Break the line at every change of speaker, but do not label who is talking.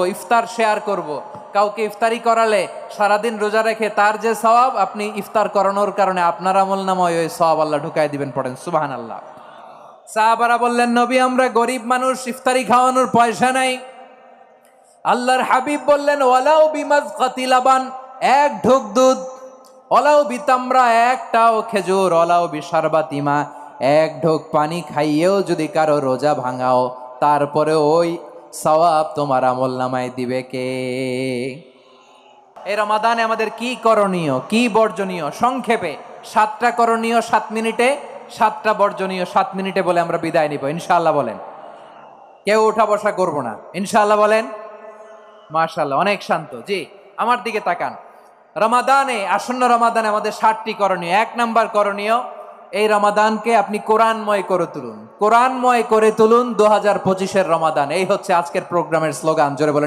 ইফতার share করব। কাউকে ইফতারি করালে সারাদিন রোজা রেখে তার যে সওয়াব, আপনি ইফতার করানোর কারণে আপনার আমলনামায় ওই সওয়াব আল্লাহ ঢুকাই দিবেন। পড়েন সুবহানাল্লাহ। সাহাবারা বললেন, নবী আমরা গরিব মানুষ, ইফতারি খাওয়ানোর পয়সা নাই। আল্লাহর হাবিব বললেন, ওয়ালাউ বিমাজকাতি লাবান, এক ঢোক দুধ, ওয়ালাউ বিতামরা, একটাও খেজুর, ওয়ালাউ বিশারবাতি মা, এক ঢোক পানি খাইয়েও যদি কারো রোজা ভাঙাও, তারপরে ওই সওয়াব তোমার আমলনামায় দিবে কে? এই রমাদানে আমাদের কি করণীয়, কি বর্জনীয়? সংক্ষেপে 7টা করণীয় 7 মিনিটে, 7টা বর্জনীয় 7 মিনিটে বলে আমরা বিদায় নিব ইনশাআল্লাহ। বলেন, কেউ উঠা বসা করব না ইনশাআল্লাহ। বলেন মাশাআল্লাহ, অনেক শান্ত। জি, আমার দিকে তাকান। রমাদানে, আসন্ন রমাদানে আমাদের 7টি করণীয়। 1 নাম্বার করণীয়, এই রমাদানকে আপনি কোরআনময় করে তুলুন। কোরআনময় করে তুলুন 2025-এর রমাদান। এই হচ্ছে আজকের প্রোগ্রামের স্লোগান। জোরে বলেন